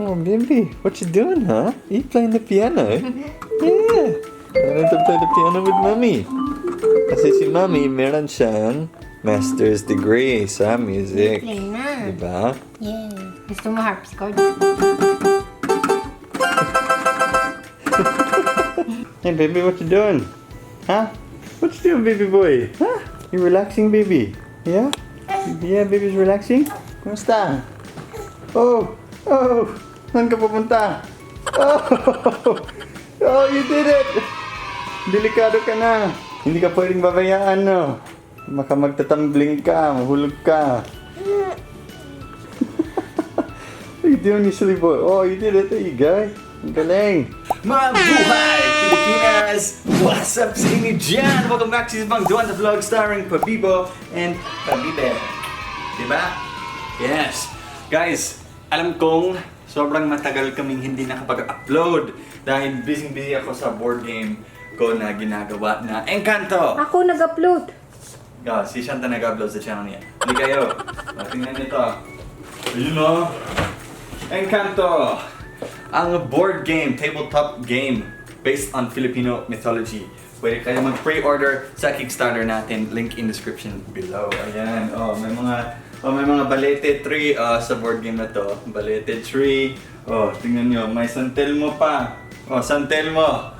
Oh, baby, what you doing, huh? You playing the piano? Yeah. I want to play the piano with mommy. Kasi si mommy, meron siyang master's degree sa music. Play na. Diba? Yeah. Gusto mo harpsichord? Hey, baby, what you doing? Huh? What you doing, baby boy? Huh? You relaxing, baby? Yeah? Yeah, baby's relaxing? Kumusta? Oh! Oh! Saan ka pupunta? Oh! Oh, you did it! Delikado ka na. Hindi ka pwedeng babayaan, no? Baka magtatambling ka, mahulog ka. What are you doing, you silly boy? Oh, you did it. There you go. Ang galing. Mabuhay Pilipinas! What's up sa inyo dyan? Welcome back to ibang Dwantro Vlog starring Pabibo and Pabibe. Diba? Yes. Guys, alam kong sobrang matagal kaming hindi nakapag-upload dahil busy ako sa board game ko na ginagawa na Encanto. Ako nag-upload. Oh, si Shanta nag-upload sa channel niya. Hindi kayo. Tingnan nyo to. Ayun o. Encanto. Ang board game, tabletop game based on Filipino mythology. Pwede kayo mag-pre-order sa Kickstarter natin. Link in description below. Ayan. Oh, may mga balete tree sa board game na to. Balete tree. Oh, tingnan nyo. May San Telmo pa. Oh, San Telmo.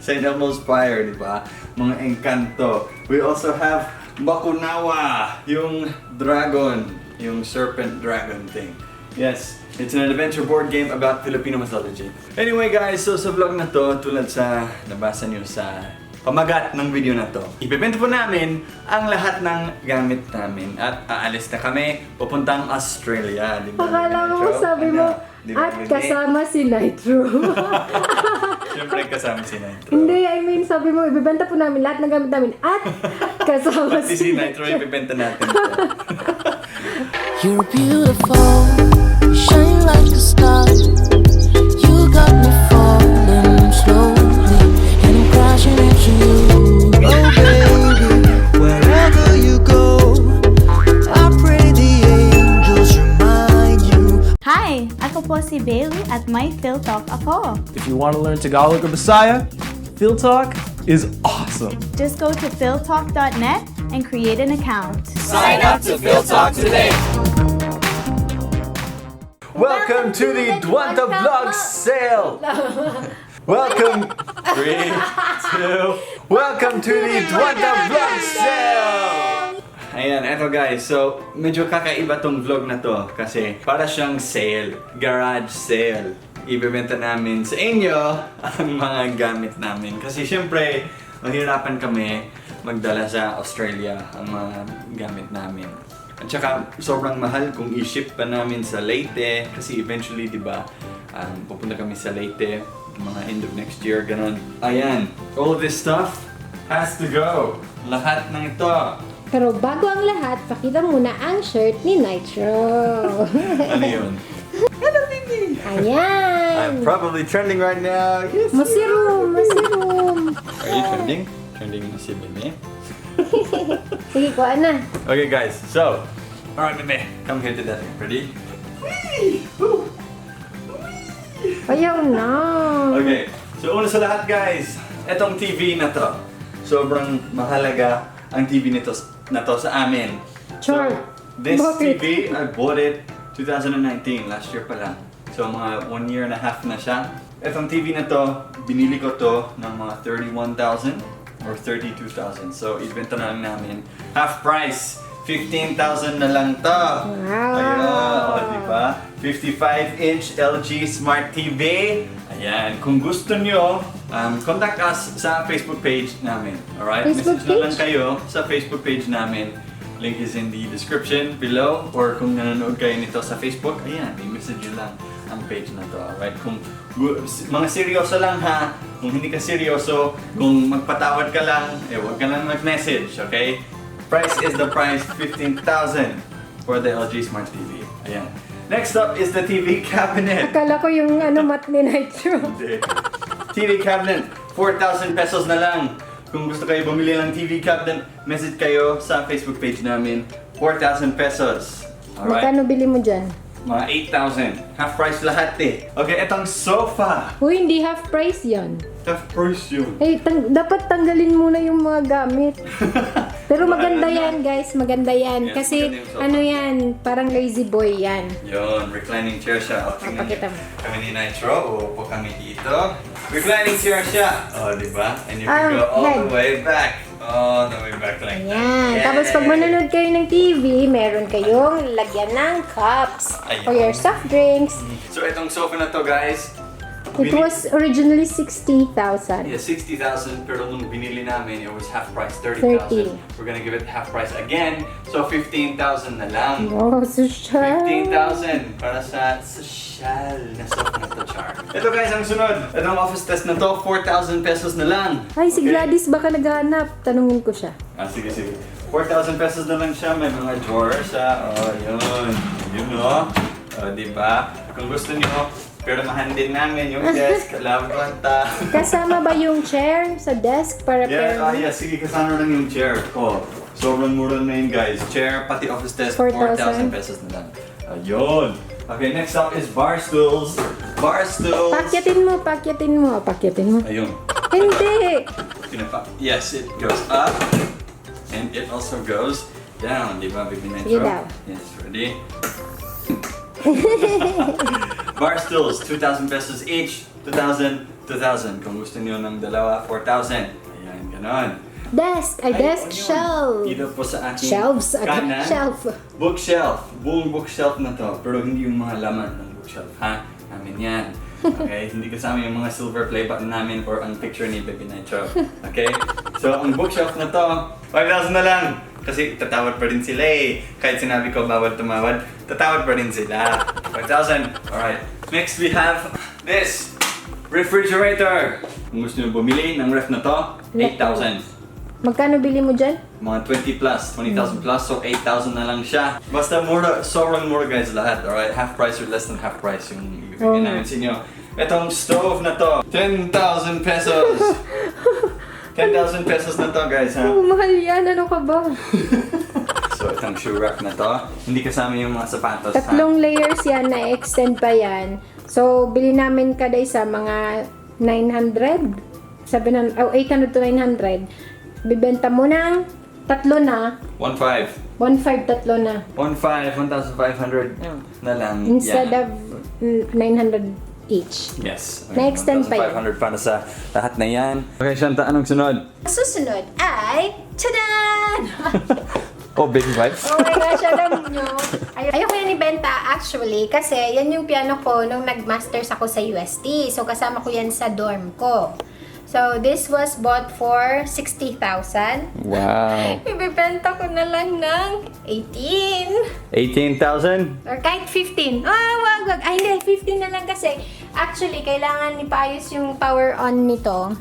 St. Elmo's Fire, di ba? Mga Encanto. We also have Bakunawa, yung dragon, yung serpent dragon thing. Yes, it's an adventure board game about Filipino mythology. Anyway guys, so sa vlog na to, tulad sa nabasa nyo sa pamagat ng video na to, ibebenta po namin ang lahat ng gamit namin at aalis na kami papuntang Australia. Di ba? Akala mo sabi mo, at kasama si Nitro. Siyempre kasama si Nitro. Hindi, I mean, sabi mo, ibibenta po namin lahat ng gamit namin at kasama Pati si Nitro ibebenta natin to. You're beautiful, you shine like a star. You got me falling slowly, and I'm crashing into you. Oh baby, wherever you go, I pray the angels remind you. Hi! Ako po si Bailey at may Phil Talk ako. If you want to learn Tagalog or Bisaya, Phil Talk is awesome. Just go to philtalk.net and create an account. Sign up to Phil Talk today! Welcome to the Dwantro Vlog sale! Welcome! 3, 2, welcome to the Dwantro Vlog sale! Ayan, eto guys, so medyo kakaiba tong vlog na to kasi para siyang sale, garage sale. Ibebenta namin sa inyo ang mga gamit namin kasi syempre mahirapan kami magdala sa Australia ang mga gamit namin. At saka sobrang mahal kung i-ship pa namin sa Leyte kasi eventually, di ba, pupunta kami sa Leyte mga end of next year, ganun. Ayan, all of this stuff has to go. Lahat ng ito. Pero bago ang lahat, pakita muna ang shirt ni Nitro. Ano yun? Hello, baby! Ayan! I'm probably trending right now. Yes. Masirum! Masirum! Are you trending? Trending na si Bebe? Sige, kuha na. Okay guys, so, alright Bebe, come here to that. Ready? Whee! Woo! Ayaw na. Okay, so una sa lahat guys, etong TV na to, sobrang mahalaga ang TV na to sa amin. Char. So, this Bakit? TV, I bought it 2019, last year pa lang. So mga 1.5 years na siya. Etong TV na to, binili ko to ng mga 31,000 or 32,000. So ibenta na lang namin. Half price, 15,000 na lang to. Wow. Ayun, o diba? 55-inch LG Smart TV. Ayan, kung gusto nyo, contact us sa Facebook page namin. Alright? Facebook Message na lang page? kayo sa Facebook page namin. Link is in the description below. Or kung nanonood kayo nito sa Facebook, ayan, i-message nyo lang ang page na to. Alright? Kung mga seryoso lang ha, kung hindi ka seryoso, kung magpatawad ka lang, huwag ka lang mag-message, okay? Price is the price, 15,000 for the LG Smart TV. Ayan. Next up is the TV cabinet. Akala ko yung mat ni Nitro. Hindi. TV cabinet, 4,000 pesos na lang. Kung gusto kayo bumili ng TV cabinet, message kayo sa Facebook page namin, 4,000 pesos. Alright? Magkano bili mo dyan? Mga 8,000. Half price lahat eh. Okay, itong sofa. Uy, hindi half price yan. Half price yun. Eh, dapat tanggalin muna yung mga gamit. Pero maganda yan, guys. Maganda yan. Yes, Kasi, maganda yung sofa. ano yan, parang lazy boy yan. Yun, reclining chair siya. O, tingnan Pakita niyo. mo. Kami ni Nitro, uupo kami dito. Reclining chair siya. O, di ba? And you can go all head. the way back. All the way back like that. Ayan. Yay! Tapos pag manonood kayo ng TV, meron kayong lagyan ng cups Ayun. for your soft drinks. So, itong sofa na to, guys. It was originally 60,000. Yeah, 60,000, pero nung binili namin, it was half price, 30,000. 30. We're gonna give it half price again, so 15,000 na lang. Oh, social. 15,000 para sa social na sofa na to, Char. Ito guys, ang sunod. Itong office test na to, 4,000 pesos na lang. Ay, si Okay? Gladys baka naghahanap. Tanungin ko siya. Sige, sige. 4,000 pesos na lang siya. May mga drawers siya. Oh, yun. Yun, no? Diba? Kung gusto niyo, pero mahandin namin yung desk. Kalaban ta. Kasama ba yung chair sa desk para Yeah, sige, kasama lang yung chair. Oh, sobrang mura na yun, guys. Chair, pati office desk, 4,000 pesos na lang. Ayun. Okay, next up is bar stools. Bar stools. Pakyatin mo, pakyatin mo, pakyatin mo. Ayun. Hindi! Yes, it goes up. And it also goes down. Di ba, Baby Nitro? Sige daw. Yes, ready? Bar stools, 2,000 pesos each. 2,000, 2,000. Kung gusto niyo ng dalawa, 4,000. Ayan, ganon. Desk! Ay, desk yun. shelf! Dito po sa aking Shelves! kanan, Shelf! bookshelf. Buong bookshelf na to. Pero hindi yung mga laman ng bookshelf, ha? Namin yan. Okay? Hindi kasama yung mga silver play button namin or ang picture ni Baby Nitro. Okay? So, ang bookshelf na to, 5,000 na lang. Kasi tatawad pa rin sila eh. Kahit sinabi ko bawal tumawad, tatawad pa rin sila. 5,000. Alright. Next, we have this. Refrigerator. Kung gusto nyo bumili ng ref na to, 8,000. Magkano bili mo dyan? Mga 20 plus, 20,000 plus, so 8,000 na lang siya. Basta mura, sobrang mura guys lahat, alright? Half price or less than half price yung ibigay namin sa inyo. Itong stove na to, 10,000 pesos! 10,000 pesos na to guys, ha? Oh, mahal yan. Ano ka ba? So itong shoe rack na to, hindi kasama yung mga sapatos, ha? 3 layers yan, na-extend pa yan. So, bili namin kada isa mga 900? 700, 800 to 900. Bibenta mo ng 3 na. 1,500. 1,500 3 na. 1,500 na lang. Instead yan. of 900 each. Yes. Na-extend pa yan. 1,500 para sa lahat na yan. Okay, Shanta, anong sunod? Susunod ay, tadan! Oh, baby vibes. Oh my gosh, alam nyo. Ayoko yan ibenta actually kasi yan yung piano ko nung nag-masters ako sa UST. So kasama ko yan sa dorm ko. So this was bought for 60,000. Wow. Ibibenta ko na lang ng 18. 18,000? Or kahit 15. Wag. Ay, hindi. 15 na lang kasi. Actually, kailangan ipaayos yung power on nito.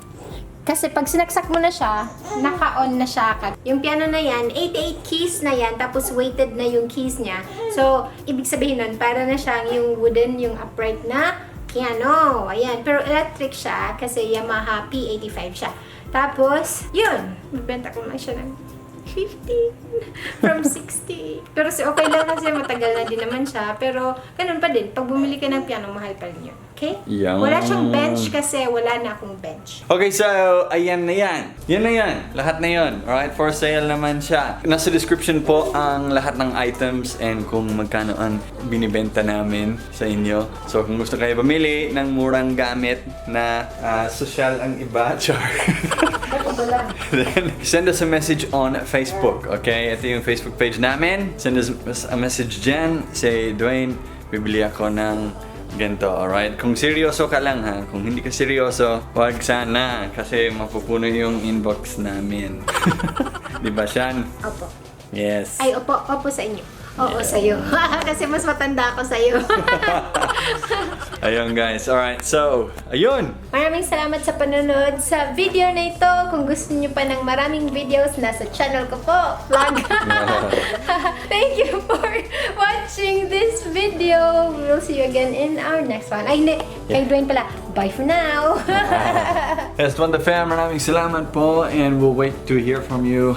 Kasi pag sinaksak mo na siya, naka-on na siya. Yung piano na yan, 88 keys na yan, tapos weighted na yung keys niya. So, ibig sabihin nun, para na siyang yung wooden, yung upright na piano. Ayan. Pero electric siya kasi Yamaha P85 siya. Tapos, yun. Bibenta ko lang siya ng 15 from 60. Pero okay lang kasi matagal na din naman siya. Pero ganun pa din. Pag bumili ka ng piano, mahal pa rin yun. Okay? Yan. Wala siyang bench kasi wala na akong bench. Okay, so, ayan na yan. Yan na yan. Lahat na yan. Alright, for sale naman siya. Nasa description po ang lahat ng items and kung magkano ang binibenta namin sa inyo. So, kung gusto kayo bumili ng murang gamit na social ang iba, char. Then, send us a message on Facebook, okay? Ito yung Facebook page namin. Send us a message dyan. Say, Dwaine, bibili ako ng ganito, alright? Kung seryoso ka lang ha, kung hindi ka seryoso, wag sana kasi mapupuno yung inbox namin. Di ba, Shan? Opo. Yes. Ay, opo sa inyo. Oo, sa'yo. Kasi mas matanda ako sa'yo. Ayun guys, alright. So, ayun! Maraming salamat sa panonood sa video na ito. Kung gusto niyo pa ng maraming videos, nasa channel ko po. Vlog. Thank you for watching this video. We will see you again in our next one. Ay, hindi. Kay Dwaine pala, bye for now. Yes, Dwantro Fam, maraming salamat po, and we'll wait to hear from you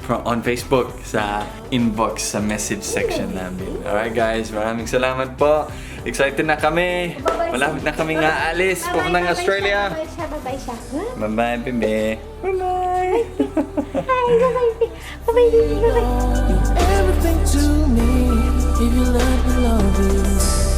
on Facebook sa inbox sa message section namin. Alright guys, maraming salamat po. Excited na kami. Malapit na kami nga alis papuntang Australia. Bye-bye siya. Bye-bye, bebe. Bye-bye. Hi, bye-bye. Bye-bye. Everything to me if you let me love you.